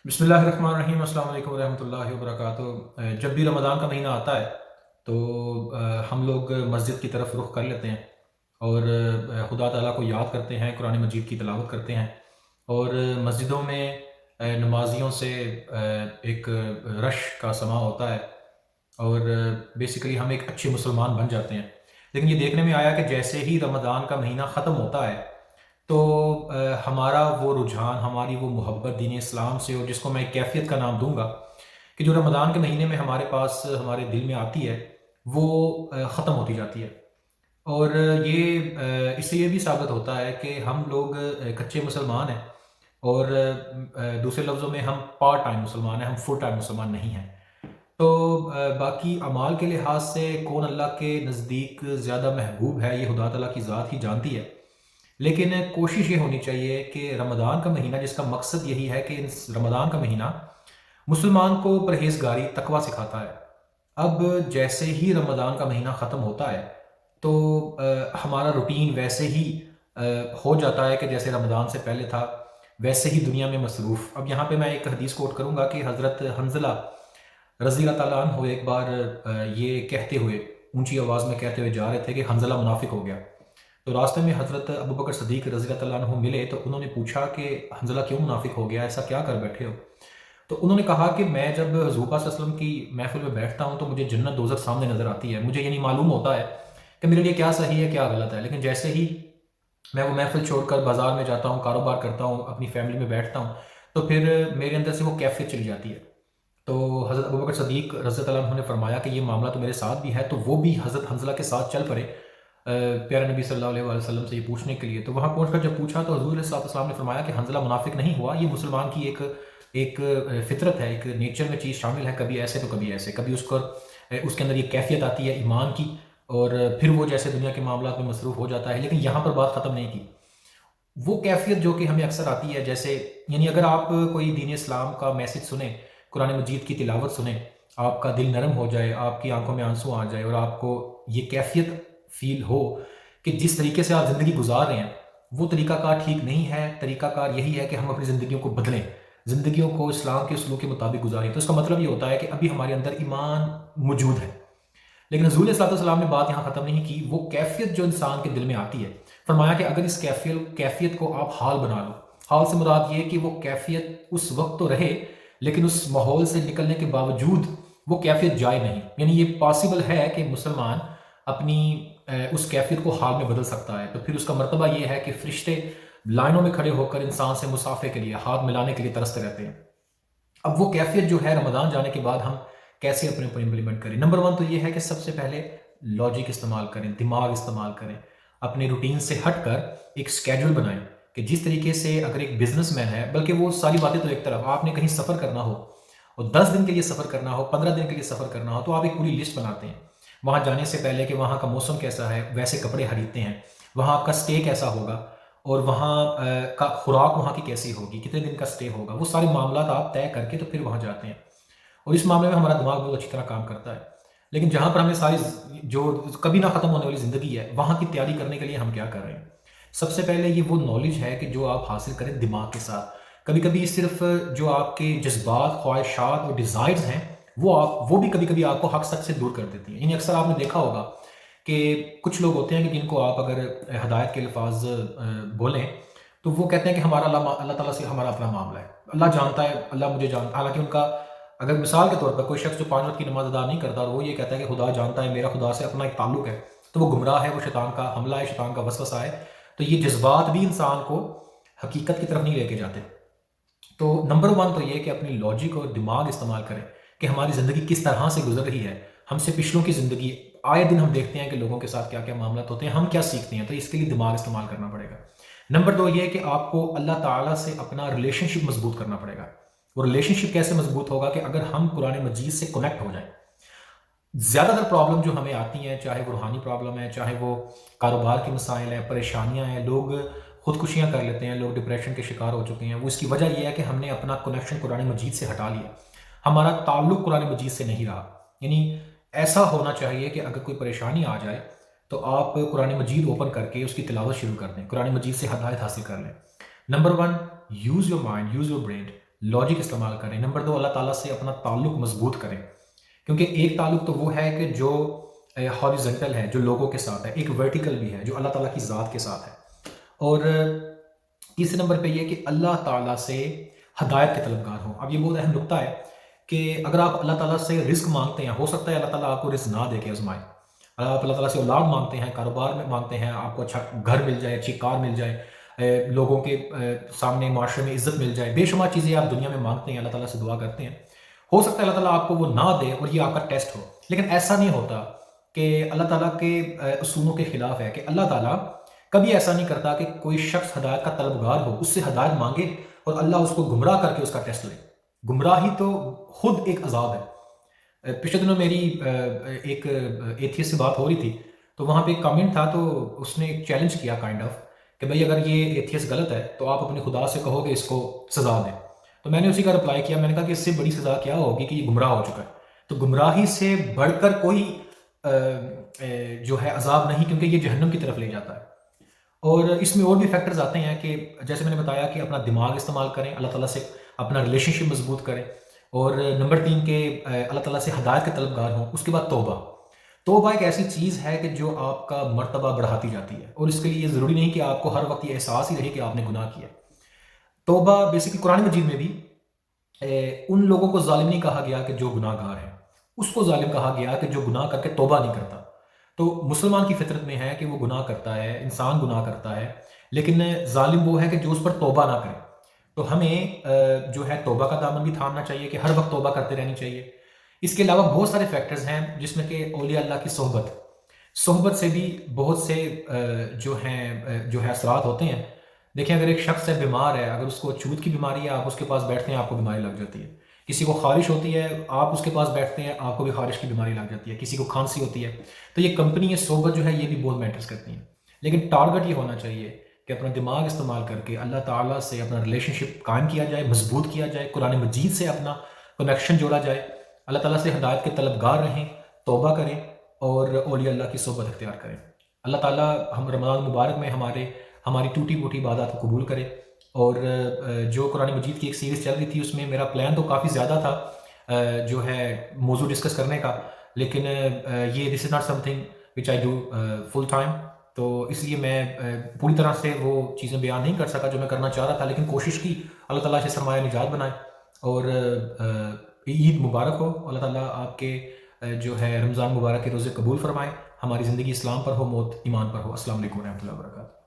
بسم اللہ الرحمن الرحیم، السلام علیکم ورحمۃ اللہ وبرکاتہ۔ جب بھی رمضان کا مہینہ آتا ہے تو ہم لوگ مسجد کی طرف رخ کر لیتے ہیں اور خدا تعالیٰ کو یاد کرتے ہیں، قرآن مجید کی تلاوت کرتے ہیں، اور مسجدوں میں نمازیوں سے ایک رش کا سماع ہوتا ہے، اور بیسیکلی ہم ایک اچھے مسلمان بن جاتے ہیں۔ لیکن یہ دیکھنے میں آیا کہ جیسے ہی رمضان کا مہینہ ختم ہوتا ہے تو ہمارا وہ رجحان، ہماری وہ محبت دین اسلام سے، اور جس کو میں ایک کیفیت کا نام دوں گا کہ جو رمضان کے مہینے میں ہمارے پاس ہمارے دل میں آتی ہے، وہ ختم ہوتی جاتی ہے۔ اور یہ اس سے یہ بھی ثابت ہوتا ہے کہ ہم لوگ کچے مسلمان ہیں، اور دوسرے لفظوں میں ہم پارٹ ٹائم مسلمان ہیں، ہم فل ٹائم مسلمان نہیں ہیں۔ تو باقی اعمال کے لحاظ سے کون اللہ کے نزدیک زیادہ محبوب ہے، یہ خدا تعالیٰ کی ذات ہی جانتی ہے۔ لیکن کوشش یہ ہونی چاہیے کہ رمضان کا مہینہ، جس کا مقصد یہی ہے کہ اس رمضان کا مہینہ مسلمان کو پرہیزگاری، تقوی سکھاتا ہے۔ اب جیسے ہی رمضان کا مہینہ ختم ہوتا ہے تو ہمارا روٹین ویسے ہی ہو جاتا ہے کہ جیسے رمضان سے پہلے تھا، ویسے ہی دنیا میں مصروف۔ اب یہاں پہ میں ایک حدیث کوٹ کروں گا کہ حضرت حنظلہ رضی اللہ تعالیٰ عنہ ایک بار یہ کہتے ہوئے، اونچی آواز میں کہتے ہوئے جا رہے تھے کہ حنظلہ منافق ہو گیا۔ تو راستے میں حضرت ابو بکر صدیق رضی اللہ تعالیٰ عنہ ملے تو انہوں نے پوچھا کہ حنظلہ کیوں منافق ہو گیا، ایسا کیا کر بیٹھے ہو؟ تو انہوں نے کہا کہ میں جب حضور پاک صلی اللہ علیہ وسلم کی محفل میں بیٹھتا ہوں تو مجھے جنت دوزخ سامنے نظر آتی ہے، مجھے یہ نہیں معلوم ہوتا ہے کہ میرے لیے کیا صحیح ہے کیا غلط ہے، لیکن جیسے ہی میں وہ محفل چھوڑ کر بازار میں جاتا ہوں، کاروبار کرتا ہوں، اپنی فیملی میں بیٹھتا ہوں، تو پھر میرے اندر سے وہ کیفیت چلی جاتی ہے۔ تو حضرت ابوبکر صدیق رضی اللہ عنہ نے فرمایا کہ یہ معاملہ تو میرے ساتھ بھی ہے، تو وہ بھی حضرت حنظلہ کے ساتھ چل پڑے پیارے نبی صلی اللہ علیہ وآلہ وسلم سے یہ پوچھنے کے لیے۔ تو وہاں پہنچ کر جب پوچھا تو حضور علیہ السلام نے فرمایا کہ حنظلہ منافق نہیں ہوا، یہ مسلمان کی ایک فطرت ہے، ایک نیچر میں چیز شامل ہے، کبھی ایسے تو کبھی ایسے، کبھی اس کے اندر یہ کیفیت آتی ہے ایمان کی، اور پھر وہ جیسے دنیا کے معاملات میں مصروف ہو جاتا ہے۔ لیکن یہاں پر بات ختم نہیں کی، وہ کیفیت جو کہ ہمیں اکثر آتی ہے، جیسے یعنی اگر آپ کوئی دین اسلام کا میسج سنیں، قرآن مجید کی تلاوت سنیں، آپ کا دل نرم ہو جائے، آپ کی آنکھوں میں آنسو آ جائے، اور آپ کو یہ کیفیت فیل ہو کہ جس طریقے سے آپ زندگی گزار رہے ہیں وہ طریقہ کار ٹھیک نہیں ہے، طریقہ کار یہی ہے کہ ہم اپنی زندگیوں کو بدلیں، زندگیوں کو اسلام کے اصولوں کے مطابق گزاریں، تو اس کا مطلب یہ ہوتا ہے کہ ابھی ہمارے اندر ایمان موجود ہے۔ لیکن حضور صلی اللہ علیہ وسلم نے بات یہاں ختم نہیں کی، وہ کیفیت جو انسان کے دل میں آتی ہے، فرمایا کہ اگر اس کیفیت کو آپ حال بنا لو، حال سے مراد یہ کہ وہ کیفیت اس وقت تو رہے لیکن اس ماحول سے نکلنے کے باوجود وہ کیفیت جائے نہیں، یعنی یہ پاسبل ہے کہ مسلمان اپنی اس کیفیت کو حال میں بدل سکتا ہے، تو پھر اس کا مرتبہ یہ ہے کہ فرشتے لائنوں میں کھڑے ہو کر انسان سے مصافحے کے لیے، ہاتھ ملانے کے لیے ترستے رہتے ہیں۔ اب وہ کیفیت جو ہے رمضان جانے کے بعد ہم کیسے اپنے اوپر امپلیمنٹ کریں؟ نمبر 1 تو یہ ہے کہ سب سے پہلے لاجک استعمال کریں، دماغ استعمال کریں، اپنے روٹین سے ہٹ کر ایک سکیجول بنائیں کہ جس طریقے سے اگر ایک بزنس مین ہے، بلکہ وہ ساری باتیں تو ایک طرف، آپ نے کہیں سفر کرنا ہو اور 10 دن کے لیے سفر کرنا ہو، 15 دن کے لیے سفر کرنا ہو، تو آپ ایک پوری لسٹ بناتے ہیں وہاں جانے سے پہلے کہ وہاں کا موسم کیسا ہے، ویسے کپڑے خریدتے ہیں، وہاں آپ کا سٹے کیسا ہوگا، اور وہاں کا خوراک وہاں کی کیسی ہوگی، کتنے دن کا سٹے ہوگا، وہ سارے معاملات آپ طے کر کے تو پھر وہاں جاتے ہیں، اور اس معاملے میں ہمارا دماغ بہت اچھی طرح کام کرتا ہے۔ لیکن جہاں پر ہمیں ساری جو کبھی نہ ختم ہونے والی زندگی ہے، وہاں کی تیاری کرنے کے لیے ہم کیا کر رہے ہیں؟ سب سے پہلے یہ وہ نالج ہے کہ جو آپ حاصل کریں دماغ کے ساتھ۔ کبھی کبھی صرف جو آپ کے جذبات، خواہشات اور ڈیزائرز ہیں وہ بھی کبھی کبھی آپ کو حق سچ سے دور کر دیتی ہیں۔ یعنی اکثر آپ نے دیکھا ہوگا کہ کچھ لوگ ہوتے ہیں کہ جن کو آپ اگر ہدایت کے الفاظ بولیں تو وہ کہتے ہیں کہ ہمارا اللہ تعالیٰ سے ہمارا اپنا معاملہ ہے، اللہ جانتا ہے، اللہ مجھے جانتا ہے۔ حالانکہ ان کا اگر مثال کے طور پر کوئی شخص جو 5 وقت کی نماز ادا نہیں کرتا اور وہ یہ کہتا ہے کہ خدا جانتا ہے، میرا خدا سے اپنا ایک تعلق ہے، تو وہ گمراہ ہے، وہ شیطان کا حملہ ہے، شیطان کا وسوسہ ہے۔ تو یہ جذبات بھی انسان کو حقیقت کی طرف نہیں لے کے جاتے۔ تو نمبر 1 تو یہ کہ اپنی لاجک اور دماغ استعمال کریں کہ ہماری زندگی کس طرح سے گزر رہی ہے، ہم سے پچھلوں کی زندگی، آئے دن ہم دیکھتے ہیں کہ لوگوں کے ساتھ کیا کیا معاملات ہوتے ہیں، ہم کیا سیکھتے ہیں، تو اس کے لیے دماغ استعمال کرنا پڑے گا۔ نمبر 2 یہ کہ آپ کو اللہ تعالیٰ سے اپنا ریلیشن شپ مضبوط کرنا پڑے گا۔ وہ ریلیشن شپ کیسے مضبوط ہوگا؟ کہ اگر ہم قرآن مجید سے کنیکٹ ہو جائیں۔ زیادہ تر پرابلم جو ہمیں آتی ہیں، چاہے وہ روحانی پرابلم ہے، چاہے وہ کاروبار کے مسائل ہیں، پریشانیاں ہیں، لوگ خودکشیاں کر لیتے ہیں، لوگ ڈپریشن کے شکار ہو چکے ہیں، وہ اس کی وجہ یہ ہے کہ ہم نے اپنا کنیکشن قرآن مجید سے ہٹا لیا، ہمارا تعلق قرآن مجید سے نہیں رہا۔ یعنی ایسا ہونا چاہیے کہ اگر کوئی پریشانی آ جائے تو آپ قرآن مجید اوپن کر کے اس کی تلاوت شروع کر دیں، قرآن مجید سے ہدایت حاصل کر لیں۔ Number 1 use your mind, use your brain, logic استعمال کریں. نمبر 2 اللہ تعالیٰ سے اپنا تعلق مضبوط کریں، کیونکہ ایک تعلق تو وہ ہے کہ جو ہاریزنٹل ہے، جو لوگوں کے ساتھ ہے، ایک ورٹیکل بھی ہے جو اللہ تعالیٰ کی ذات کے ساتھ ہے. اور تیسرے نمبر پہ یہ کہ اللہ تعالیٰ سے ہدایت کے طلبگار ہوں. اب یہ بہت اہم نقطہ ہے کہ اگر آپ اللہ تعالیٰ سے رزق مانگتے ہیں، ہو سکتا ہے اللہ تعالیٰ آپ کو رزق نہ دے کے آزمائے. اگر آپ اللہ تعالیٰ سے اولاد مانگتے ہیں، کاروبار میں مانگتے ہیں، آپ کو اچھا گھر مل جائے، اچھی کار مل جائے، لوگوں کے سامنے معاشرے میں عزت مل جائے، بے شمار چیزیں آپ دنیا میں مانگتے ہیں، اللہ تعالیٰ سے دعا کرتے ہیں، ہو سکتا ہے اللہ تعالیٰ آپ کو وہ نہ دے اور یہ آپ کا ٹیسٹ ہو. لیکن ایسا نہیں ہوتا کہ اللہ تعالیٰ کے اصولوں کے خلاف ہے کہ اللہ تعالیٰ کبھی ایسا نہیں کرتا کہ کوئی شخص ہدایت کا طلبگار ہو، اس سے ہدایت مانگے اور اللہ اس کو گمراہ کر کے اس کا ٹیسٹ لے. گمراہی تو خود ایک عذاب ہے. پچھلے دنوں میری ایک ایتھیسٹ سے بات ہو رہی تھی، تو وہاں پہ ایک کامنٹ تھا، تو اس نے ایک چیلنج کیا کائنڈ آف کہ بھائی اگر یہ ایتھیسٹ غلط ہے تو آپ اپنے خدا سے کہو کہ اس کو سزا دیں. تو میں نے اسی کا رپلائی کیا، میں نے کہا کہ اس سے بڑی سزا کیا ہوگی کہ یہ گمراہ ہو چکا ہے. تو گمراہی سے بڑھ کر کوئی جو ہے عذاب نہیں، کیونکہ یہ جہنم کی طرف لے جاتا ہے. اور اس میں اور بھی فیکٹرز آتے ہیں کہ جیسے میں نے بتایا کہ اپنا دماغ استعمال کریں، اللہ تعالیٰ سے اپنا ریلیشن شپ مضبوط کریں. اور نمبر 3 کہ اللہ تعالیٰ سے ہدایت کے طلبگار ہوں. اس کے بعد توبہ ایک ایسی چیز ہے کہ جو آپ کا مرتبہ بڑھاتی جاتی ہے، اور اس کے لیے یہ ضروری نہیں کہ آپ کو ہر وقت یہ احساس ہی رہے کہ آپ نے گناہ کیا. توبہ بیسیکلی قرآن مجید میں بھی ان لوگوں کو ظالم نہیں کہا گیا کہ جو گناہ گار ہیں، اس کو ظالم کہا گیا کہ جو گناہ کر کے توبہ نہیں کرتا. تو مسلمان کی فطرت میں ہے کہ وہ گناہ کرتا ہے، انسان گناہ کرتا ہے، لیکن ظالم وہ ہے کہ جو اس پر توبہ نہ کرے. تو ہمیں جو ہے توبہ کا دامن بھی تھامنا چاہیے کہ ہر وقت توبہ کرتے رہنی چاہیے. اس کے علاوہ بہت سارے فیکٹرز ہیں جس میں کہ اولیاء اللہ کی صحبت سے بھی بہت سے جو ہے اثرات ہوتے ہیں. دیکھیں اگر ایک شخص ہے، بیمار ہے، اگر اس کو چوت کی بیماری ہے، آپ اس کے پاس بیٹھتے ہیں آپ کو بیماری لگ جاتی ہے. کسی کو خارش ہوتی ہے، آپ اس کے پاس بیٹھتے ہیں آپ کو بھی خارش کی بیماری لگ جاتی ہے. کسی کو کھانسی ہوتی ہے. تو یہ کمپنی ہے، صحبت جو ہے یہ بھی بہت میٹرز کرتی ہیں. لیکن ٹارگٹ یہ ہونا چاہیے کہ اپنا دماغ استعمال کر کے اللہ تعالیٰ سے اپنا ریلیشن شپ قائم کیا جائے، مضبوط کیا جائے، قرآن مجید سے اپنا کنیکشن جوڑا جائے، اللہ تعالیٰ سے ہدایت کے طلبگار رہیں، توبہ کریں اور اولیاء اللہ کی صحبت اختیار کریں. اللہ تعالیٰ ہم رمضان مبارک میں ہماری ٹوٹی پوٹی عبادات کو قبول کرے. اور جو قرآن مجید کی ایک سیریز چل رہی تھی اس میں میرا پلان تو کافی زیادہ تھا جو ہے موضوع ڈسکس کرنے کا، لیکن یہ this is not something which I do full time. تو اس لیے میں پوری طرح سے وہ چیزیں بیان نہیں کر سکا جو میں کرنا چاہ رہا تھا، لیکن کوشش کی اللہ تعالیٰ سے سرمایہ نجات بنائے. اور عید مبارک ہو. اللہ تعالیٰ آپ کے جو ہے رمضان مبارک کے روزے قبول فرمائے. ہماری زندگی اسلام پر ہو، موت ایمان پر ہو. السلام علیکم ورحمۃ اللہ وبرکاتہ.